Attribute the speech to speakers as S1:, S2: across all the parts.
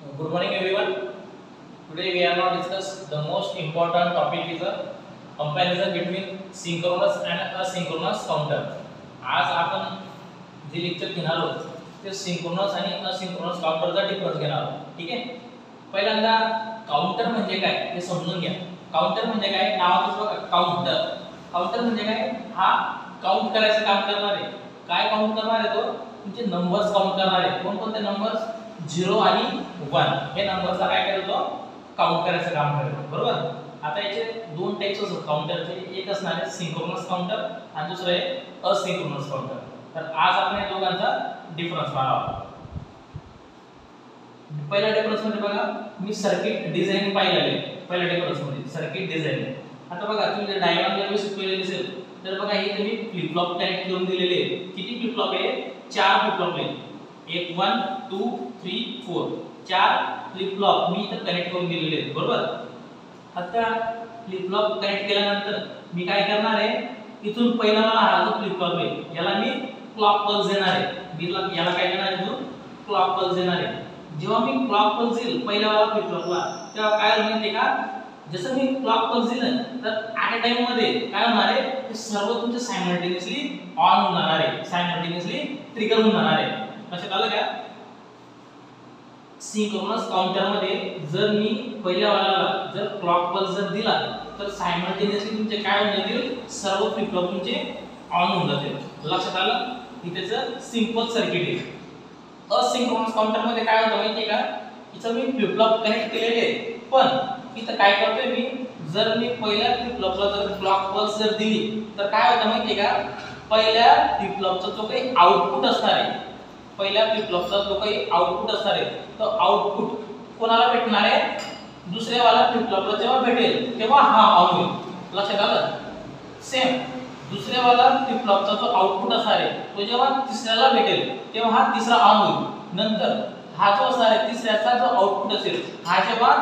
S1: Good morning, everyone. Today we are going to discuss the most important topic is a comparison between synchronous and asynchronous counter. आज आपण जे lecture घेणार आहोत ते synchronous आणि asynchronous काउंटरचा difference घेणार आहोत. ठीक आहे. पहिल्यांदा काउंटर म्हणजे काय हे समजून घ्या. काउंटर म्हणजे काय? नावातच बघा काउंटर. काउंटर म्हणजे काय? हा काउंट करायचं काम करणार आहे. काय काउंट करणार आहे? तो तुमचे नंबर्स काउंट करणार आहे. कोणकोणते नंबर्स? 0 आणि 1 हे नंबरचा काय करतो? काउंट करायचं काम करतो. बरोबर. आता याचे दोन टाइप्स असतात काउंटरचे. एक असणार आहे सिंक्रोनस काउंटर आणि दुसरं आहे असिंक्रोनस काउंटर. तर आज आपण या दोघांचा डिफरन्स पाहणार आहोत. पहिल्या डिफरन्स मध्ये बघा मी सर्किट डिझाइन पाहिलेले आहे. पहिल्या डिफरन्स मध्ये सर्किट डिझाइन. आता बघा तुम्ही डायग्राम जर व्यवस्थित पाहिले दिसेल तर बघा हे तुम्ही फ्लिप फ्लॉप कनेक्ट करून दिलेले आहे. किती फ्लिप फ्लॉप आहे? 4 फ्लिप फ्लॉप आहे. 1 2 3 4 4 फ्लिप फ्लॉप मी इथे कनेक्ट करून दिलेले आहेत. बरोबर. आता फ्लिप फ्लॉप कनेक्ट केल्यानंतर मी काय करणार आहे? इथून पहिला मला हा जो फ्लिप फ्लॉप आहे याला मी क्लॉक पल्स देणार आहे. मी याला काय देणार आहे? क्लॉक पल्स देणार आहे. जेव्हा मी क्लॉक पल्स देईल पहिल्या वाला फ्लिप फ्लॉपला तेव्हा काय होईल माहिती का? जसं मी क्लॉक पल्स दिलं तर ॲट अ टाइम मध्ये काय होणार आहे? हे सर्व तुमचे सायमल्टेनियसली ऑन होणार आहे. सायमल्टेनियसली ट्रिगर होणार आहे. लक्षात आलं का? सिंक्रोनस काउंटर मध्ये जर मी पहिल्या वाल्याला जर क्लॉक पल्स जर दिला तर सायमल्टेनियसली तुमचे काय होऊन जातील? सर्व फ्लिप फ्लॉप तुमचे ऑन होऊन जातील. लक्षात आलं? इथेच सिंपल सर्किट आहे. असिंक्रोनस काउंटर मध्ये काय होतं माहिती का? इथं मी फ्लिप फ्लॉप कनेक्ट केलेले आहे पण इथं काय करतोय मी? जर मी पहिल्या फ्लिप फ्लॉपला जर क्लॉक पल्स जर दिली तर काय होतं माहिती का? पहिल्या फ्लिप फ्लॉपचा जो काही आउटपुट असणार आहे पहिल्या फ्लिप फ्लॉपचा जो काही आउटपुट असणार आहे तो आउटपुट कोणाला भेटणार आहे? दुसऱ्या वाला फ्लिप फ्लॉपला जेव्हा भेटेल तेव्हा हा ऑन होईल. लक्षात आलं? सेम दुसऱ्या वाला फ्लिप फ्लॉपचा जो आउटपुट असणार आहे तो जेव्हा तिसऱ्याला भेटेल तेव्हा हा तिसरा ऑन होईल. नंतर हा जो असणार आहे तिसऱ्याचा जो आउटपुट असेल हा जेव्हा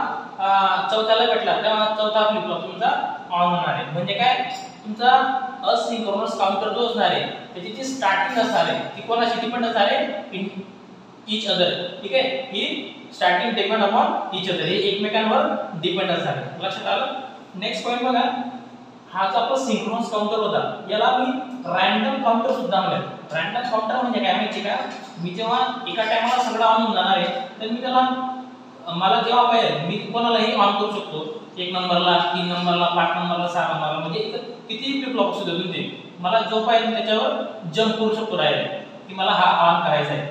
S1: चौथ्याला भेटला तेव्हा चौथा फ्लिप फ्लॉप तुमचा ऑन होणार आहे. म्हणजे काय? तुमचा असिंक्रोनस काउंटर जो असणार आहे त्याची जी स्टार्टिंग असणार आहे ती कोणाशी डिपेंड असणार आहे? In each other. ठीक आहे. ही starting depend upon each other. हे एकमेकांवर डिपेंड असणार आहे. लक्षात आलं? नेक्स्ट पॉइंट बघा. हा जो आपला सिंक्रोनस काउंटर होता याला मी रँडम काउंटर सुद्धा म्हणेल. रँडम काउंटर म्हणजे काय माहिती का? मी जेव्हा एका टाइमला सगळं ऑन होऊन जाणार आहे तर मी त्याला मला जेव्हा पाहिजे मी कोणालाही ऑन करू शकतो. 1 नंबरला 3 नंबरला 5 नंबरला 6 नंबरला म्हणजे किती फ्लिप फ्लॉप असू दे तुमचे मला जो पाहिजे त्याच्यावर जंप करू शकतो डायरेक्ट की मला हा ऑन करायचा आहे.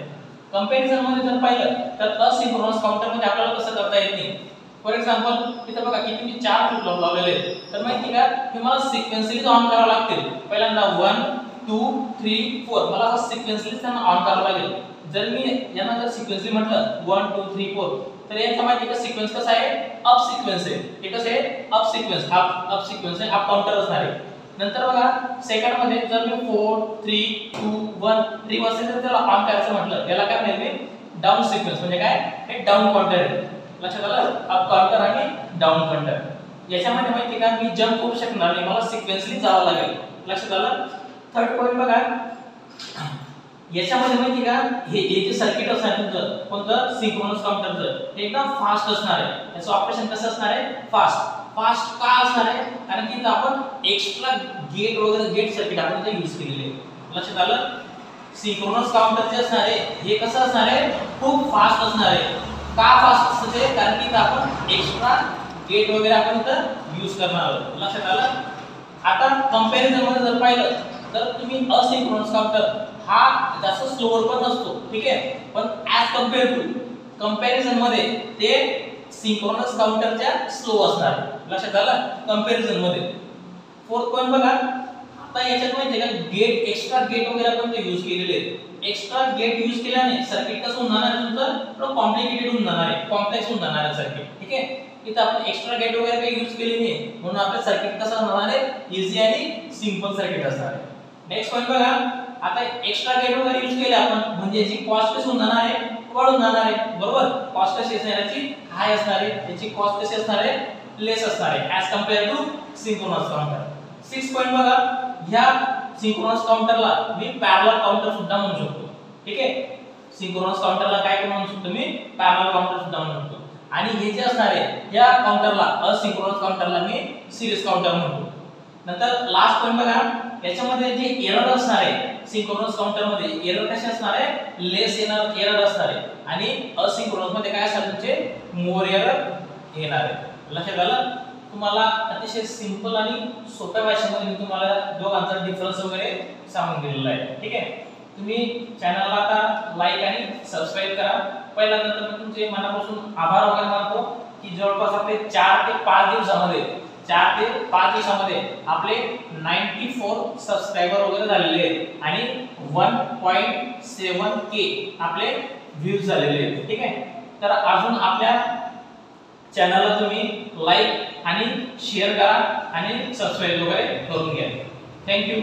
S1: कंपॅरिझन मध्ये जर पाहिलं तर असिंक्रोनस काउंटर मध्ये आपल्याला कसं करता येत नाही. फॉर एक्झाम्पल इथे बघा किती मी 4 फ्लिप फ्लॉप लावलेले आहेत तर माहिती का हे मला सिक्वेन्सली ऑन करावं लागतील. पहिल्यांदा 1 2 3 4 मला हा सिक्वेन्सली त्यांना ऑन करावं लागेल. जर मी यांना जर सिक्वेन्सली म्हटलं 1 2 3 4 तर याचा माहिती का सिक्वेन्स कसा आहे? अप सिक्वेन्स आहे. हे कसं आहे? Up sequence. अप सिक्वेन्स आहे. अप काउंटर असणार आहे. नंतर बघा सेकंड मध्ये जर मी 4 3 2 1 3 असेल तर त्याला ऑन करायचं म्हटलं त्याला काय म्हणेल मी? Down sequence. म्हणजे काय? हे डाऊन काउंटर आहे. लक्षात आलं? अप काउंटर आणि डाऊन काउंटर. याच्यामध्ये माहिती का मी जंप करू शकणार नाही. मला सिक्वेन्सली जावं लागेल. लक्षात आलं? थर्ड पॉइंट बघा. याच्यामध्ये माहिती का हे जे सर्किट असणार तुमचं कोणतं? सिंक्रोनस काउंटरचं हे एकदम फास्ट असणार आहे. याचं ऑपरेशन कसं असणार आहे? फास्ट. फास्ट का असणार आहे? कारण की आपण एक्स्ट्रा गेट वगैरे गेट सर्किट आपण इथे यूज केलेले आहे. लक्षात आलं? सिंक्रोनस काउंटर जे असणार आहे हे कसं असणार आहे? खूप फास्ट असणार आहे. का फास्ट असते? कारण की आपण एक्स्ट्रा गेट वगैरे आपण इथं यूज करणार आहोत. लक्षात आलं? आता कंपॅरिझन मध्ये जर पाहिलं तर तुम्ही असिंक्रोनस काउंटर हा जास्त स्लोवर पण नसतो. ठीक आहे. पण ॲज कंपेअर टू कंपॅरिझन मध्ये ते सिंक्रोनस काउंटरच्या स्लो असणार. लक्षात आलं? कंपॅरिझन मध्ये. फोर्थ पॉइंट बघा. आता याच्यात माहिती आहे का गेट एक्स्ट्रा गेट वगैरे आपण ते यूज केलेले आहेत. एक्स्ट्रा गेट यूज केल्याने सर्किट कसं होणार आहे तुमचं? थोडं कॉम्प्लिकेटेड होऊन जाणार आहे. कॉम्प्लेक्स होऊन जाणार आहे सर्किट. ठीक आहे. इथं आपण एक्स्ट्रा गेट वगैरे काही यूज केले नाही म्हणून आपलं सर्किट कसं होणार आहे? इझी आणि सिंपल सर्किट असणार आहे. नेक्स्ट पॉइंट बघा. आता एक्स्ट्रा गेट वगैरे यूज केले आपण म्हणजे जी कॉस्ट कशी होऊन जाणार आहे? वाढून जाणार आहे. बरोबर. कॉस्ट कशी असणार याची? हाय असणार आहे. त्याची कॉस्ट कशी असणार आहे? लेस असणार आहे as compare to synchronous counter. 6 point बघा. ह्या सिंक्रोनस काउंटरला मी पॅरलल काउंटर सुद्धा म्हणू शकतो. ठीक आहे. सिंक्रोनस काउंटरला काय म्हणू शकतो मी पॅरलल काउंटर सुद्धा म्हणू शकतो आणि हे जे असणार आहे या काउंटरला असिंक्रोनस काउंटरला मी सिरीज काउंटर म्हणतो. नंतर लास्ट पॉइंट बघा याच्यामध्ये जे एरर असणार आहे सिंक्रोनस काउंटर मध्ये एरर कसे असणार आहे लेस एरर असणार आहे आणि असिंक्रोनस मध्ये काय असणार तुमचे मोर एरर येणार आहे. लक्षात आलं. तुम्हाला अतिशय सिंपल आणि सोप्या भाषेमध्ये मी तुम्हाला दोघांचा डिफरन्स वगैरे सांगून दिलेला आहे. ठीक आहे. तुम्ही चॅनलला आता लाईक आणि सबस्क्राइब करा. पहिल्यांदा मी तुमचे मनापासून आभार वगैरे मानतो की जवळपास आपले 4 ते 5 दिवसामध्ये आपले 94 सबस्क्राइबर वगैरे झालेले आहेत आणि 1.7K आपले व्ह्यूज झालेले आहेत. ठीक आहे. तर अजून आपल्या चॅनलला तुम्ही लाईक आणि शेअर करा आणि सबस्क्राइब वगैरे करून घ्या. थँक्यू.